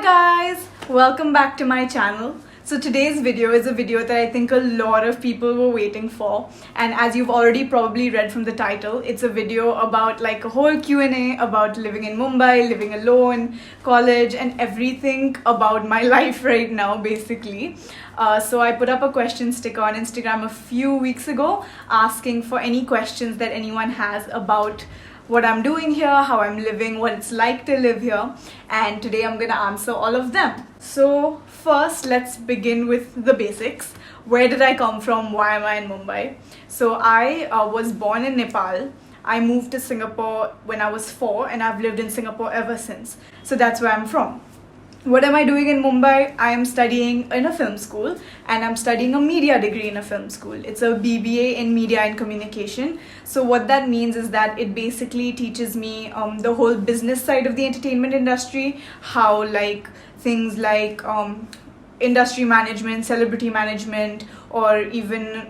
Hi guys, welcome back to my channel. So today's video is a video that I think a lot of people were waiting for, and as you've already probably read from the title, it's a video about like a whole Q&A about living in Mumbai, living alone, college, and everything about my life right now basically. So I put up a question sticker on Instagram a few weeks ago asking for any questions that anyone has about what I'm doing here, how I'm living, what it's like to live here, and today I'm gonna answer all of them. So first, let's begin with the basics. Where did I come from? Why am I in Mumbai? So I was born in Nepal. I moved to Singapore when I was 4 and I've lived in Singapore ever since. So that's where I'm from. What am I doing in Mumbai? I am studying in a film school and I'm studying a media degree in a film school. It's a BBA in media and communication. So what that means is that it basically teaches me the whole business side of the entertainment industry, how like things like industry management, celebrity management, or even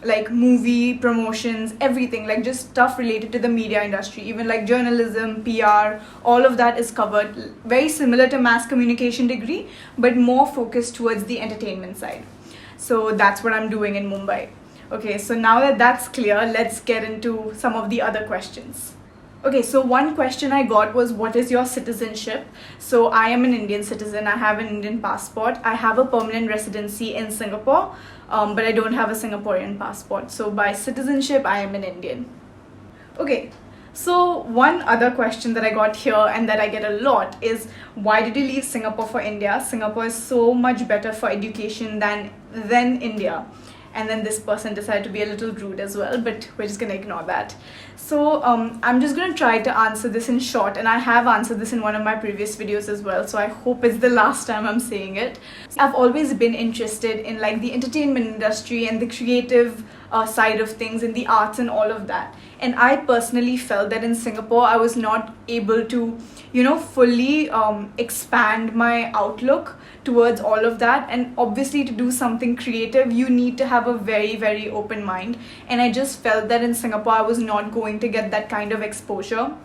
like movie promotions, everything, like just stuff related to the media industry, even like journalism, PR, all of that is covered. Very similar to mass communication degree, but more focused towards the entertainment side. So that's what I'm doing in Mumbai. Okay, so now that that's clear, let's get into some of the other questions. Okay, so one question I got was, what is your citizenship? So I am an Indian citizen. I have an Indian passport. I have a permanent residency in Singapore, but I don't have a Singaporean passport. So by citizenship, I am an Indian. Okay, so one other question that I got here and that I get a lot is, why did you leave Singapore for India? Singapore is so much better for education than India. And then this person decided to be a little rude as well, but we're just going to ignore that. So I'm just going to try to answer this in short, and I have answered this in one of my previous videos as well, so I hope it's the last time I'm saying it. I've always been interested in like the entertainment industry and the creative side of things, in the arts and all of that. And I personally felt that in Singapore I was not able to, fully expand my outlook towards all of that. And obviously to do something creative, you need to have a very, very open mind. And I just felt that in Singapore I was not going to get that kind of exposure.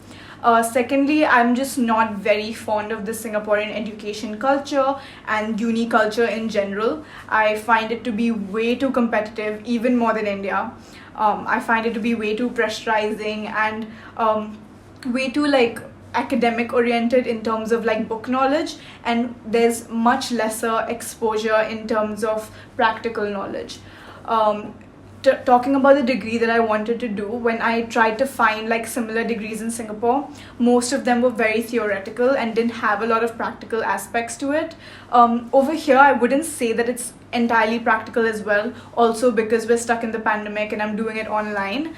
Secondly, I'm just not very fond of the Singaporean education culture and uni culture in general. I find it to be way too competitive, even more than India. I find it to be way too pressurizing and way too like academic oriented in terms of like book knowledge, and there's much lesser exposure in terms of practical knowledge. Talking about the degree that I wanted to do, when I tried to find like similar degrees in Singapore, most of them were very theoretical and didn't have a lot of practical aspects to it. Over here, I wouldn't say that it's entirely practical as well, also because we're stuck in the pandemic and I'm doing it online.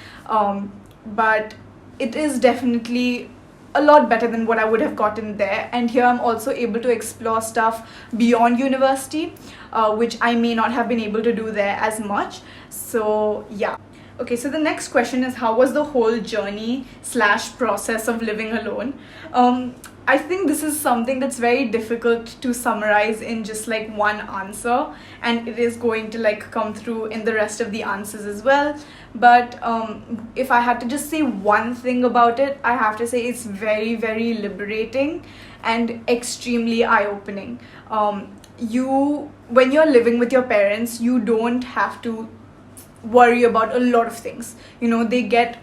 But it is definitely a lot better than what I would have gotten there. And here I'm also able to explore stuff beyond university, which I may not have been able to do there as much. So yeah. Okay, so the next question is, how was the whole journey / process of living alone? I think this is something that's very difficult to summarize in just like one answer, and it is going to like come through in the rest of the answers as well. But if I had to just say one thing about it, I have to say it's very, very liberating and extremely eye-opening. When you're living with your parents, you don't have to worry about a lot of things. They get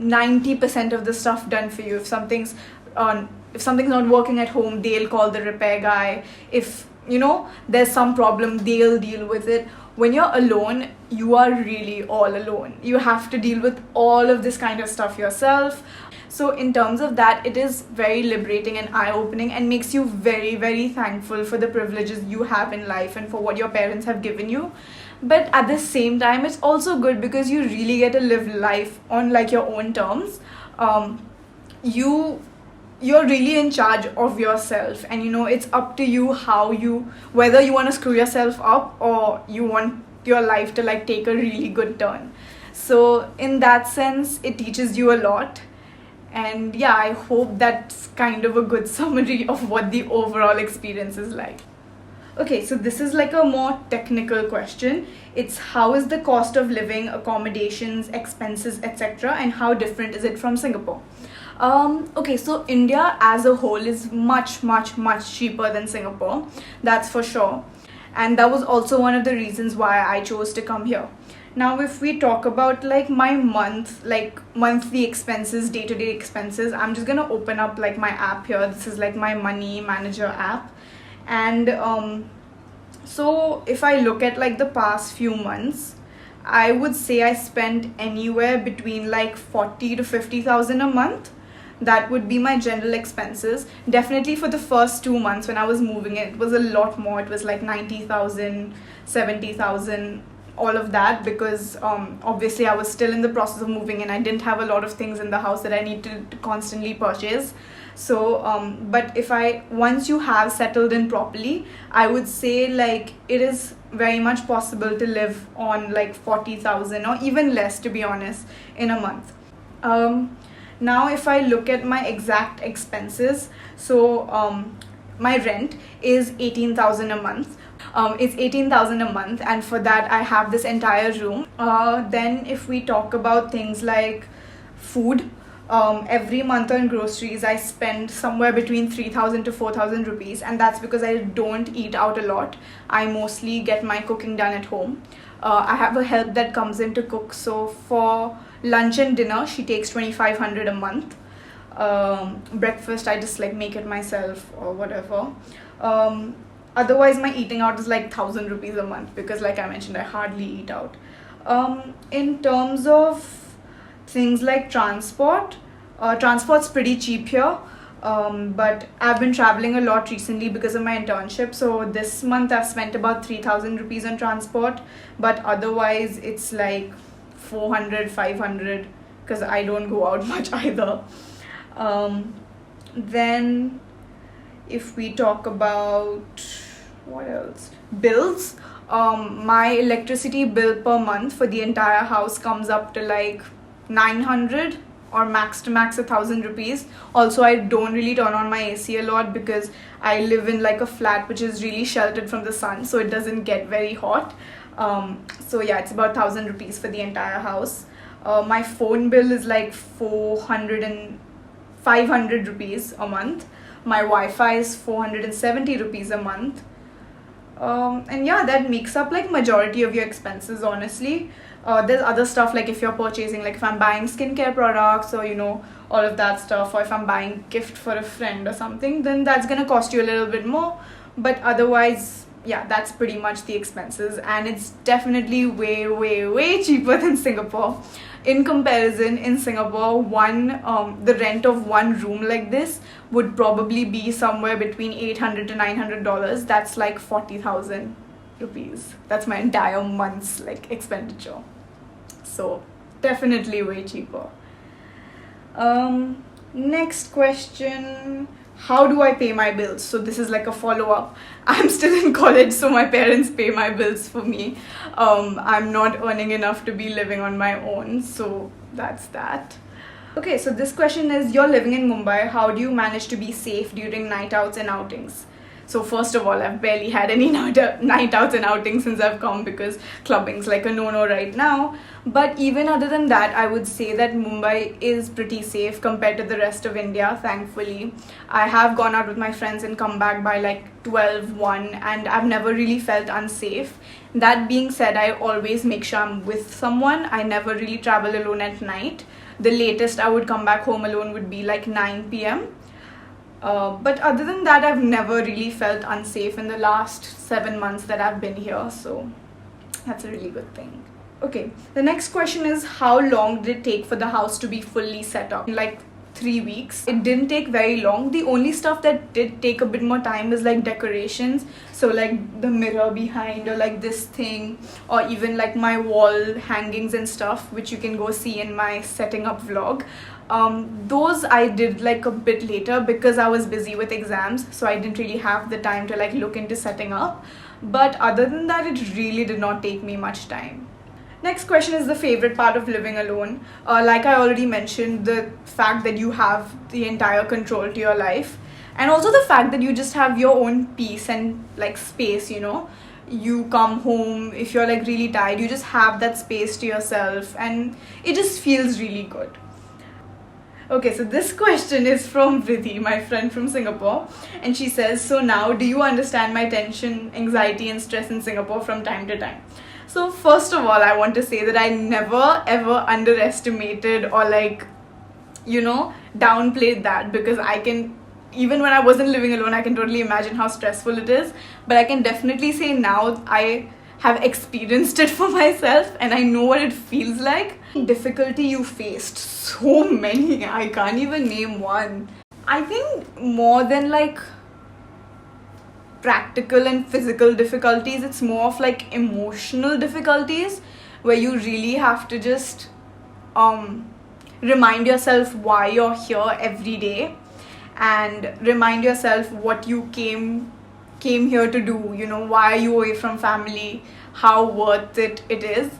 90% of the stuff done for you. If something's not working at home, they'll call the repair guy. If there's some problem, they'll deal with it. When you're alone, you are really all alone. You have to deal with all of this kind of stuff yourself. So in terms of that, it is very liberating and eye-opening, and makes you very, very thankful for the privileges you have in life and for what your parents have given you. But at the same time, it's also good because you really get to live life on like your own terms. You're really in charge of yourself, and it's up to you whether you want to screw yourself up or you want your life to like take a really good turn. So in that sense, it teaches you a lot. And yeah, I hope that's kind of a good summary of what the overall experience is like. Okay, so this is like a more technical question. It's, how is the cost of living, accommodations, expenses, etc., and how different is it from Singapore? Okay, so India as a whole is much, much, much cheaper than Singapore. That's for sure. And that was also one of the reasons why I chose to come here. Now, if we talk about like my monthly expenses, day-to-day expenses, I'm just gonna open up like my app here. This is like my money manager app. And so if I look at like the past few months, I would say I spent anywhere between like 40 to 50,000 a month. That would be my general expenses. Definitely for the first 2 months when I was moving in, it was a lot more. It was like 90,000, 70,000, all of that, because obviously I was still in the process of moving in. I didn't have a lot of things in the house that I needed to constantly purchase. So but once you have settled in properly, I would say like it is very much possible to live on like 40,000 or even less, to be honest, in a month. Now if I look at my exact expenses, so my rent is 18,000 a month. It's 18,000 a month, and for that I have this entire room. Then if we talk about things like food, every month on groceries I spend somewhere between 3,000 to 4,000 rupees, and that's because I don't eat out a lot. I mostly get my cooking done at home. I have a help that comes in to cook, so for lunch and dinner she takes 2,500 a month. Breakfast I just like make it myself or whatever. Otherwise my eating out is like 1,000 rupees a month, because like I mentioned, I hardly eat out. In terms of things like transport's pretty cheap here. But I've been traveling a lot recently because of my internship, so this month I've spent about 3,000 rupees on transport, but otherwise it's like 400, 500, because I don't go out much either. Then if we talk about what else, bills, my electricity bill per month for the entire house comes up to like 900 or max to max 1,000 rupees. Also, I don't really turn on my AC a lot because I live in like a flat which is really sheltered from the sun, so it doesn't get very hot. So yeah, it's about 1,000 rupees for the entire house. My phone bill is like 400 and 500 rupees a month. My Wi-Fi is 470 rupees a month. And yeah, that makes up like majority of your expenses, honestly. There's other stuff like if you're purchasing, like if I'm buying skincare products or all of that stuff, or if I'm buying gift for a friend or something, then that's gonna cost you a little bit more. But otherwise, yeah, that's pretty much the expenses, and it's definitely way, way, way cheaper than Singapore. In comparison, in Singapore, the rent of one room like this would probably be somewhere between $800 to $900. That's like 40,000 rupees. That's my entire month's like expenditure. So definitely way cheaper. Next question. How do I pay my bills? So this is like a follow-up. I'm still in college, so my parents pay my bills for me. I'm not earning enough to be living on my own, so that's that. Okay, so this question is, you're living in Mumbai. How do you manage to be safe during night outs and outings? So first of all, I've barely had any night outs and outings since I've come, because clubbing's like a no-no right now. But even other than that, I would say that Mumbai is pretty safe compared to the rest of India, thankfully. I have gone out with my friends and come back by like 12, 1, and I've never really felt unsafe. That being said, I always make sure I'm with someone. I never really travel alone at night. The latest I would come back home alone would be like 9 p.m. But other than that, I've never really felt unsafe in the last 7 months that I've been here, so that's a really good thing. Okay, the next question is, how long did it take for the house to be fully set up? Like 3 weeks. It didn't take very long. The only stuff that did take a bit more time is like decorations, so like the mirror behind, or like this thing, or even like my wall hangings and stuff, which you can go see in my setting up vlog. Those I did like a bit later because I was busy with exams, so I didn't really have the time to like look into setting up. But other than that, it really did not take me much time. Next question is the favorite part of living alone. Like I already mentioned, the fact that you have the entire control to your life, and also the fact that you just have your own peace and like space. You come home, if you're like really tired, you just have that space to yourself, and it just feels really good. Okay, so this question is from Vrithi, my friend from Singapore, and she says, so now do you understand my tension, anxiety and stress in Singapore from time to time? So first of all, I want to say that I never ever underestimated or downplayed that, because I can, even when I wasn't living alone, I can totally imagine how stressful it is. But I can definitely say now I have experienced it for myself and I know what it feels like. Difficulty you faced, so many, I can't even name one. I think more than like practical and physical difficulties, it's more of like emotional difficulties, where you really have to just remind yourself why you're here every day, and remind yourself what you came here to do. Why are you away from family, how worth it is.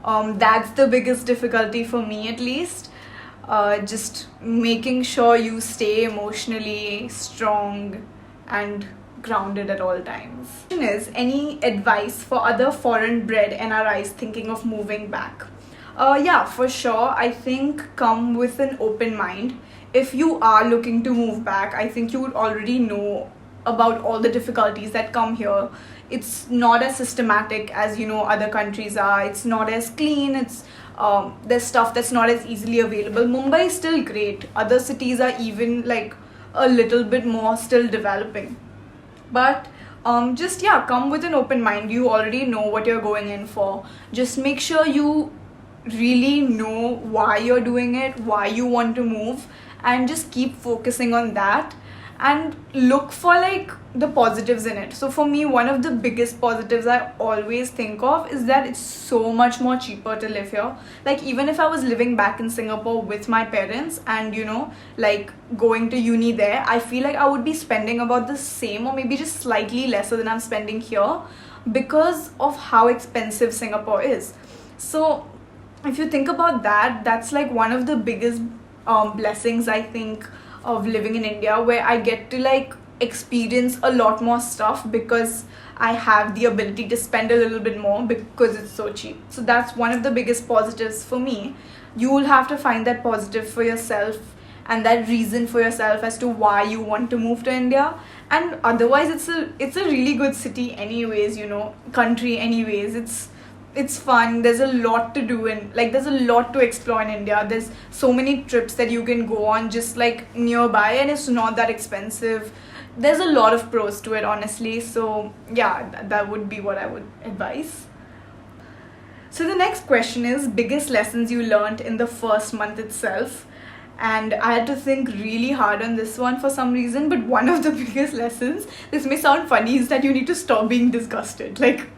That's the biggest difficulty for me, at least. Just making sure you stay emotionally strong and grounded at all times. Question is, any advice for other foreign bred NRIs thinking of moving back? Yeah, for sure. I think come with an open mind. If you are looking to move back, I think you would already know about all the difficulties that come here. It's not as systematic as other countries are. It's not as clean. It's there's stuff that's not as easily available. Mumbai is still great. Other cities are even like a little bit more still developing. But just come with an open mind. You already know what you're going in for. Just make sure you really know why you're doing it, why you want to move, and just keep focusing on that and look for like the positives in it. So for me, one of the biggest positives I always think of is that it's so much more cheaper to live here. Like even if I was living back in Singapore with my parents and like going to uni there, I feel like I would be spending about the same or maybe just slightly lesser than I'm spending here, because of how expensive Singapore is. So if you think about that, that's like one of the biggest blessings I think of living in India, where I get to like experience a lot more stuff because I have the ability to spend a little bit more because it's so cheap. So that's one of the biggest positives for me. You will have to find that positive for yourself and that reason for yourself as to why you want to move to India. And otherwise it's a really good city anyways, country anyways. It's fun. There's a lot to do there's a lot to explore in India. There's so many trips that you can go on just like nearby, and it's not that expensive. There's a lot of pros to it, honestly. So yeah, that would be what I would advise. So the next question is, biggest lessons you learned in the first month itself. And I had to think really hard on this one for some reason, but one of the biggest lessons, this may sound funny, is that you need to stop being disgusted. Like,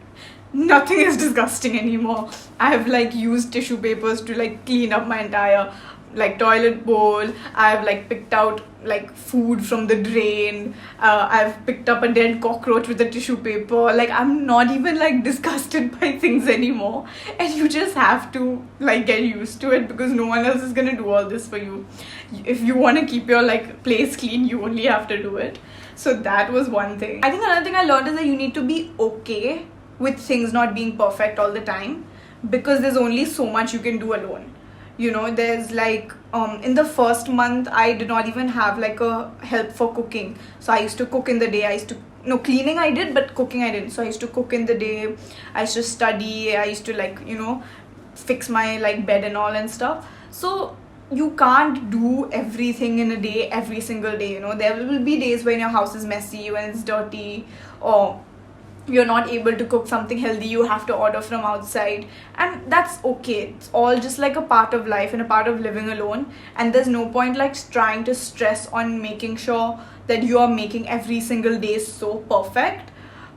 nothing is disgusting anymore. I have like used tissue papers to like clean up my entire like toilet bowl. I have like picked out like food from the drain. I've picked up a dead cockroach with a tissue paper. Like I'm not even like disgusted by things anymore, and you just have to like get used to it, because no one else is gonna do all this for you. If you want to keep your like place clean, you only have to do it. So that was one thing. I think another thing I learned is that you need to be okay with things not being perfect all the time, because there's only so much you can do alone. There's like in the first month I did not even have like a help for cooking. So I used to cook in the day. Cleaning I did, but cooking I didn't. So I used to cook in the day. I used to study. I used to like fix my like bed and all and stuff. So you can't do everything in a day every single day. There will be days when your house is messy, when it's dirty, or you're not able to cook something healthy, you have to order from outside, and that's okay. It's all just like a part of life and a part of living alone, and there's no point like trying to stress on making sure that you are making every single day so perfect.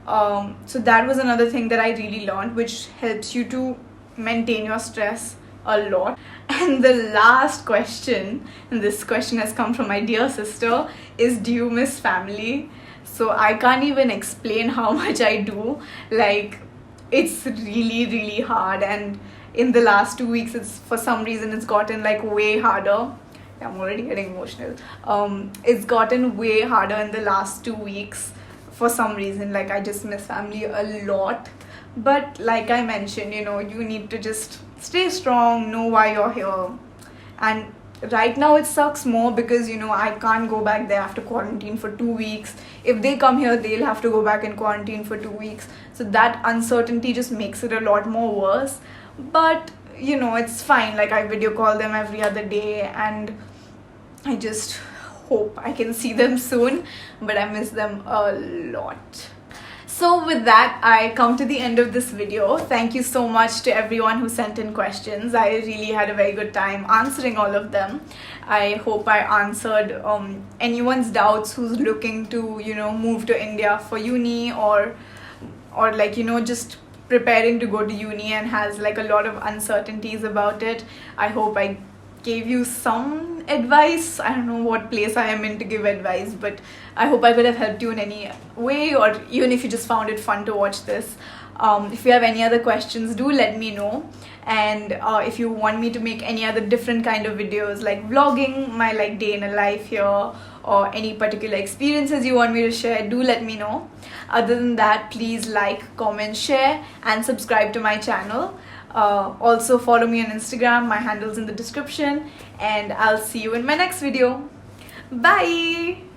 So that was another thing that I really learned, which helps you to maintain your stress a lot. And the last question, and this question has come from my dear sister, is, do you miss family? So I can't even explain how much I do. Like, it's really, really hard. And in the last 2 weeks, for some reason, it's gotten like way harder. I'm already getting emotional. It's gotten way harder in the last 2 weeks. For some reason, like I just miss family a lot. But like I mentioned, you need to just stay strong, know why you're here. And right now it sucks more because I can't go back there after quarantine for 2 weeks. If they come here, they'll have to go back in quarantine for 2 weeks, so that uncertainty just makes it a lot more worse. But it's fine. Like, I video call them every other day, and I just hope I can see them soon, but I miss them a lot. So with that, I come to the end of this video. Thank you so much to everyone who sent in questions. I really had a very good time answering all of them. I hope I answered anyone's doubts who's looking to move to India for uni, or like just preparing to go to uni and has like a lot of uncertainties about it. I hope I gave you some advice. I don't know what place I am in to give advice, but I hope I could have helped you in any way, or even if you just found it fun to watch this. If you have any other questions, do let me know. And if you want me to make any other different kind of videos, like vlogging my like day in a life here, or any particular experiences you want me to share, do let me know. Other than that, please like, comment, share, and subscribe to my channel. Also follow me on Instagram. My handle's in the description, and I'll see you in my next video. Bye.